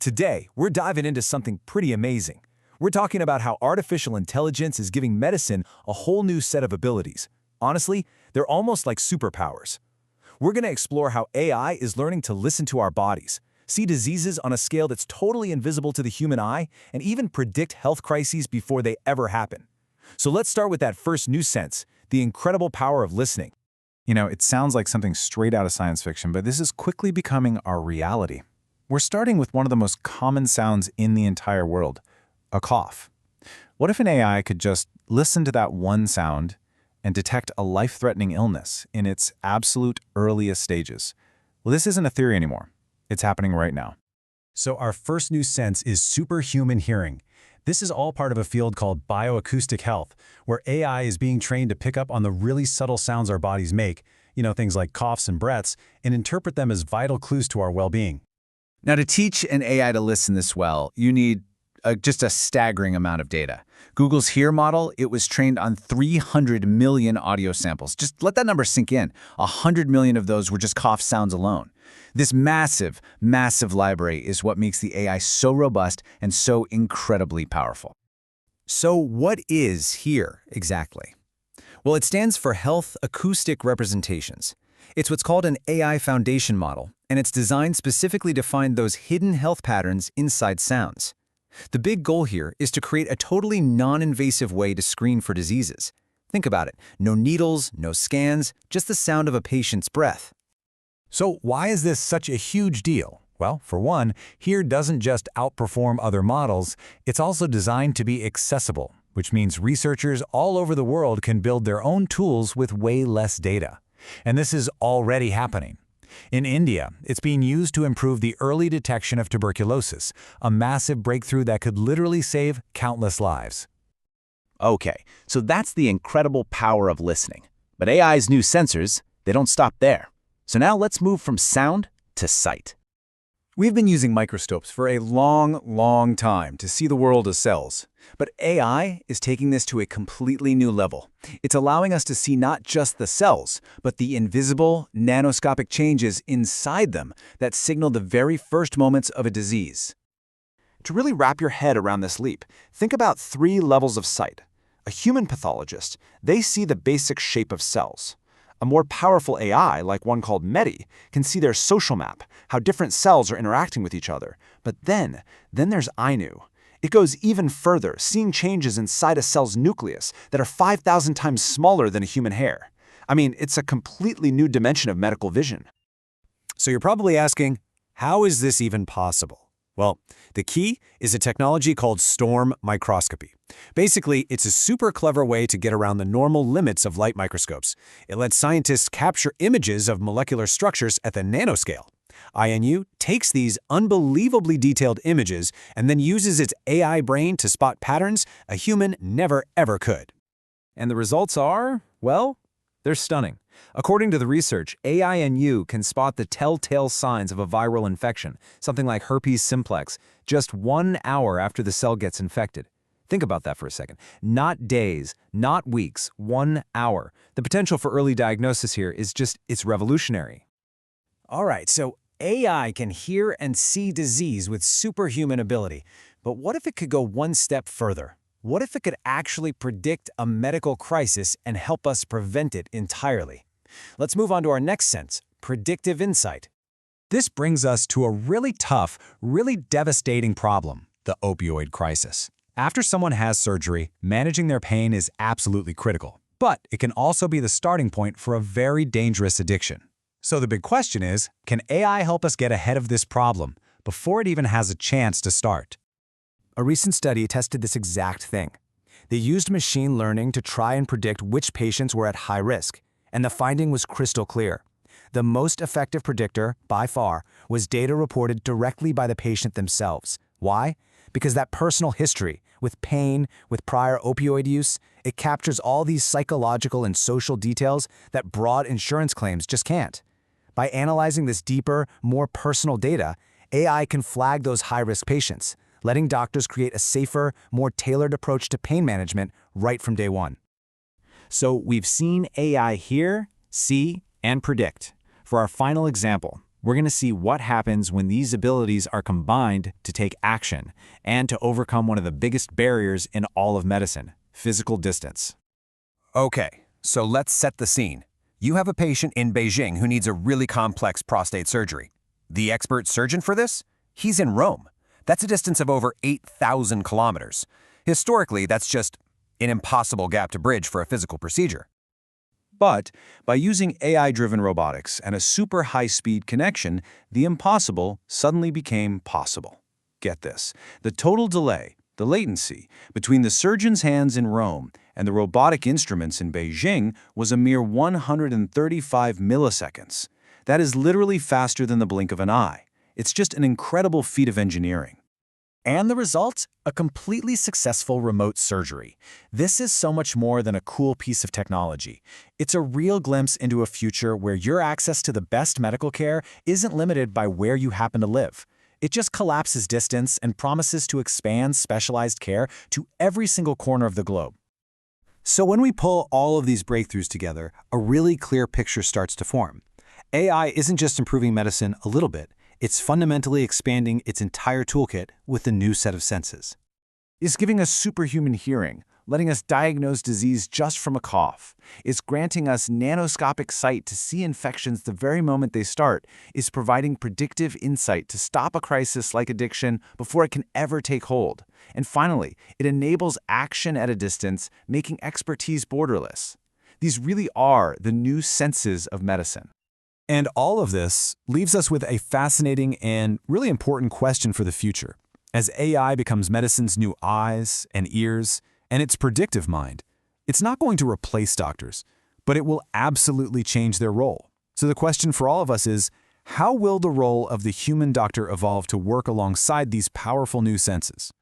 Today, we're diving into something pretty amazing. We're talking about how artificial intelligence is giving medicine a whole new set of abilities. Honestly, they're almost like superpowers. We're going to explore how AI is learning to listen to our bodies, see diseases on a scale that's totally invisible to the human eye, and even predict health crises before they ever happen. So let's start with that first new sense, the incredible power of listening. It sounds like something straight out of science fiction, but this is quickly becoming our reality. We're starting with one of the most common sounds in the entire world, a cough. What if an AI could just listen to that one sound and detect a life-threatening illness in its absolute earliest stages? Well, this isn't a theory anymore. It's happening right now. So our first new sense is superhuman hearing. This is all part of a field called bioacoustic health, where AI is being trained to pick up on the really subtle sounds our bodies make, things like coughs and breaths, and interpret them as vital clues to our well-being. Now, to teach an AI to listen this well, you need just a staggering amount of data. Google's Hear model, it was trained on 300 million audio samples. Just let that number sink in. 100 million of those were just cough sounds alone. This massive, massive library is what makes the AI so robust and so incredibly powerful. So what is HEAR exactly? Well, it stands for Health Acoustic Representations. It's what's called an AI foundation model, and it's designed specifically to find those hidden health patterns inside sounds. The big goal here is to create a totally non-invasive way to screen for diseases. Think about it. No needles, no scans, just the sound of a patient's breath. So why is this such a huge deal? Well, for one, HEAR doesn't just outperform other models, it's also designed to be accessible, which means researchers all over the world can build their own tools with way less data. And this is already happening. In India, it's being used to improve the early detection of tuberculosis, a massive breakthrough that could literally save countless lives. Okay, so that's the incredible power of listening. But AI's new sensors, they don't stop there. So now let's move from sound to sight. We've been using microscopes for a long time to see the world as cells. But AI is taking this to a completely new level. It's allowing us to see not just the cells, but the invisible, nanoscopic changes inside them that signal the very first moments of a disease. To really wrap your head around this leap, think about 3 levels of sight. A human pathologist, they see the basic shape of cells. A more powerful AI, like one called Medi, can see their social map, how different cells are interacting with each other. But then there's Ainu. It goes even further, seeing changes inside a cell's nucleus that are 5,000 times smaller than a human hair. I mean, it's a completely new dimension of medical vision. So you're probably asking, how is this even possible? Well, the key is a technology called storm microscopy. Basically, it's a super clever way to get around the normal limits of light microscopes. It lets scientists capture images of molecular structures at the nanoscale. INU takes these unbelievably detailed images and then uses its AI brain to spot patterns a human never ever could. And the results are, well, they're stunning. According to the research, AINU can spot the telltale signs of a viral infection, something like herpes simplex, just 1 hour after the cell gets infected. Think about that for a second. Not days, not weeks, 1 hour. The potential for early diagnosis here is it's revolutionary. All right, so AI can hear and see disease with superhuman ability. But what if it could go one step further? What if it could actually predict a medical crisis and help us prevent it entirely? Let's move on to our next sense, predictive insight. This brings us to a really tough, really devastating problem, the opioid crisis. After someone has surgery, managing their pain is absolutely critical, but it can also be the starting point for a very dangerous addiction. So the big question is, can AI help us get ahead of this problem before it even has a chance to start? A recent study tested this exact thing. They used machine learning to try and predict which patients were at high risk, and the finding was crystal clear. The most effective predictor, by far, was data reported directly by the patient themselves. Why? Because that personal history, with pain, with prior opioid use, it captures all these psychological and social details that broad insurance claims just can't. By analyzing this deeper, more personal data, AI can flag those high-risk patients, letting doctors create a safer, more tailored approach to pain management right from day one. So we've seen AI hear, see, and predict. For our final example, We're going to see what happens when these abilities are combined to take action and to overcome one of the biggest barriers in all of medicine, physical distance. Okay, so let's set the scene. You have a patient in Beijing who needs a really complex prostate surgery. The expert surgeon for this? He's in Rome. That's a distance of over 8,000 kilometers. Historically, that's just an impossible gap to bridge for a physical procedure. But by using AI-driven robotics and a super high-speed connection, the impossible suddenly became possible. Get this, the total delay, the latency, between the surgeon's hands in Rome and the robotic instruments in Beijing was a mere 135 milliseconds. That is literally faster than the blink of an eye. It's just an incredible feat of engineering. And the result? A completely successful remote surgery. This is so much more than a cool piece of technology. It's a real glimpse into a future where your access to the best medical care isn't limited by where you happen to live. It just collapses distance and promises to expand specialized care to every single corner of the globe. So when we pull all of these breakthroughs together, a really clear picture starts to form. AI isn't just improving medicine a little bit, it's fundamentally expanding its entire toolkit with a new set of senses. It's giving us superhuman hearing, letting us diagnose disease just from a cough. It's granting us nanoscopic sight to see infections the very moment they start. It's providing predictive insight to stop a crisis like addiction before it can ever take hold. And finally, it enables action at a distance, making expertise borderless. These really are the new senses of medicine. And all of this leaves us with a fascinating and really important question for the future. As AI becomes medicine's new eyes and ears and its predictive mind, it's not going to replace doctors, but it will absolutely change their role. So the question for all of us is, how will the role of the human doctor evolve to work alongside these powerful new senses?